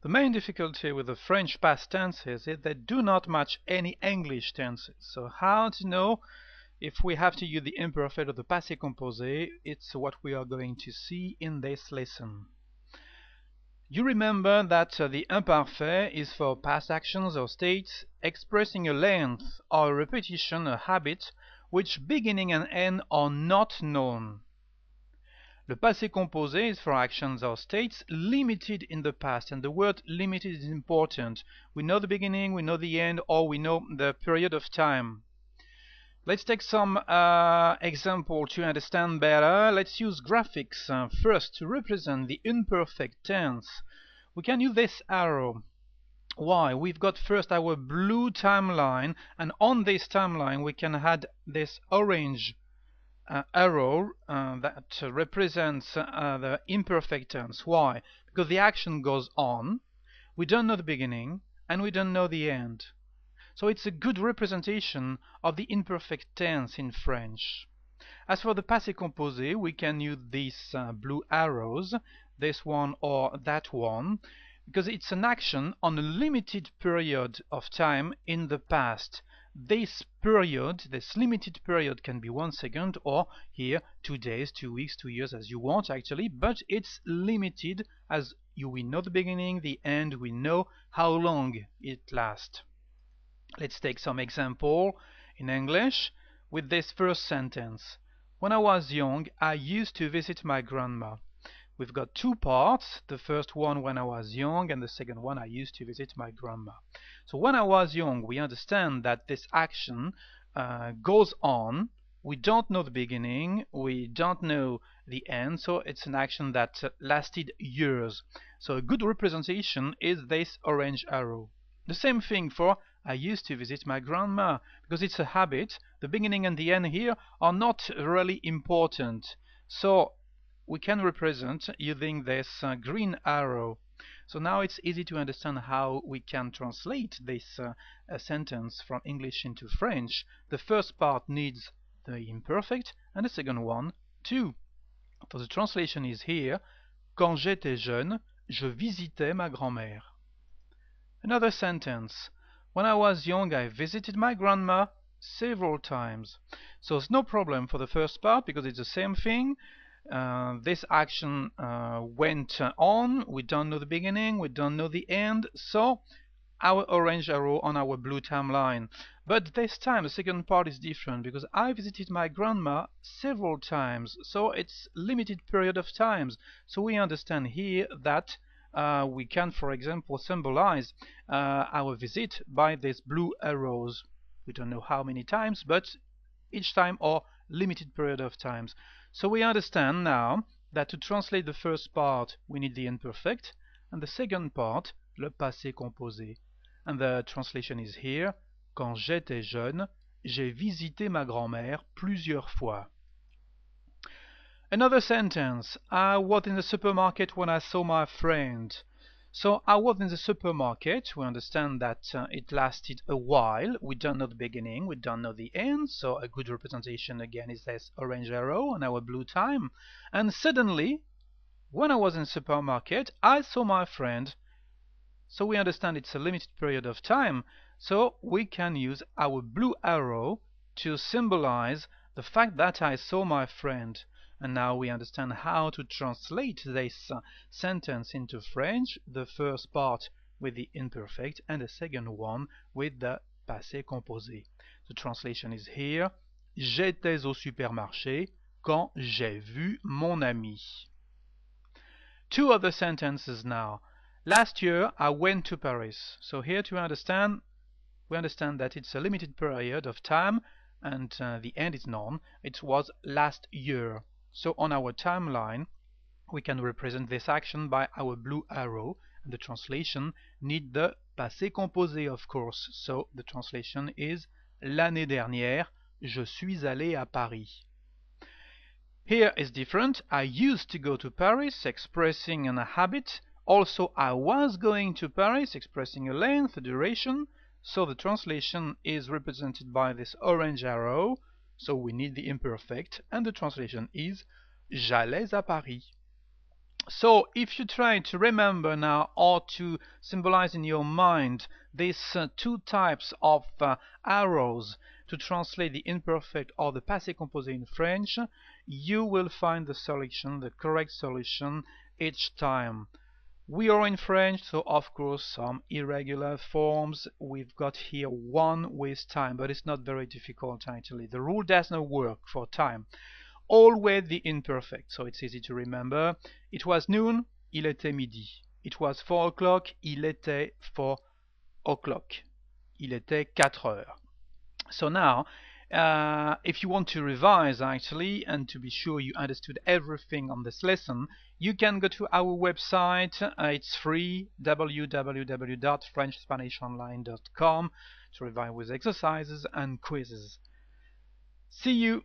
The main difficulty with the French past tenses is they do not match any English tenses. So how to know if we have to use the imperfect or the passé composé? It's what we are going to see in this lesson. You remember that the imparfait is for past actions or states expressing a length or a repetition, a habit, which beginning and end are not known. Le passé composé is for actions or states limited in the past, and the word limited is important. We know the beginning, we know the end, or we know the period of time. Let's take some example to understand better. Let's use graphics first to represent the imperfect tense. We can use this arrow. Why? We've got first our blue timeline, and on this timeline we can add this orange arrow that represents the imperfect tense. Why? Because the action goes on, we don't know the beginning, and we don't know the end. So it's a good representation of the imperfect tense in French. As for the passé composé, we can use these blue arrows, this one or that one, because it's an action on a limited period of time in the past. This period, this limited period, can be 1 second, or here 2 days, 2 weeks, 2 years, as you want actually, but it's limited as we know the beginning, the end, we know how long it lasts. Let's take some example in English with this first sentence. When I was young, I used to visit my grandma. We've got two parts. The first one, when I was young, and the second one, I used to visit my grandma. So when I was young, we understand that this action goes on. We don't know the beginning, we don't know the end, so it's an action that lasted years. So a good representation is this orange arrow. The same thing for I used to visit my grandma, because it's a habit. The beginning and the end here are not really important. So we can represent using this green arrow. So now it's easy to understand how we can translate this sentence from English into French. The first part needs the imperfect and the second one too. So the translation is here. Quand j'étais jeune, je visitais ma grand-mère. Another sentence. When I was young, I visited my grandma several times. So it's no problem for the first part because it's the same thing. This action went on. We don't know the beginning, we don't know the end. So our orange arrow on our blue timeline. But this time the second part is different because I visited my grandma several times. So it's limited period of times. So we understand here that we can, for example, symbolize our visit by these blue arrows. We don't know how many times, but each time or limited period of times. So we understand now that to translate the first part we need the imperfect, and the second part, le passé composé. And the translation is here. Quand j'étais jeune, j'ai visité ma grand-mère plusieurs fois. Another sentence. I was in the supermarket when I saw my friend. So I was in the supermarket. We understand that it lasted a while. We don't know the beginning, we don't know the end. So a good representation again is this orange arrow on our blue time. And suddenly, when I was in the supermarket, I saw my friend. So we understand it's a limited period of time. So we can use our blue arrow to symbolize the fact that I saw my friend. And now we understand how to translate this sentence into French, the first part with the imperfect and the second one with the passé composé. The translation is here. J'étais au supermarché quand j'ai vu mon ami. Two other sentences now. Last year I went to Paris. So here to understand, we understand that it's a limited period of time and the end is known. It was last year. So on our timeline, we can represent this action by our blue arrow, and the translation need the passé composé, of course. So the translation is l'année dernière, je suis allé à Paris. Here is different. I used to go to Paris, expressing a habit. Also, I was going to Paris, expressing a length, a duration. So the translation is represented by this orange arrow. So we need the imperfect, and the translation is j'allais à Paris. So if you try to remember now or to symbolize in your mind these two types of arrows to translate the imperfect or the passé composé in French, you will find the solution, the correct solution each time. We are in French, so of course some irregular forms. We've got here one with time, but it's not very difficult actually. The rule does not work for time. Always the imperfect, so it's easy to remember. It was noon, il était midi. It was 4 o'clock, il était 4 o'clock. Il était 4 heures. So now, if you want to revise actually and to be sure you understood everything on this lesson, you can go to our website. It's free, www.frenchspanishonline.com, to revise with exercises and quizzes. See you!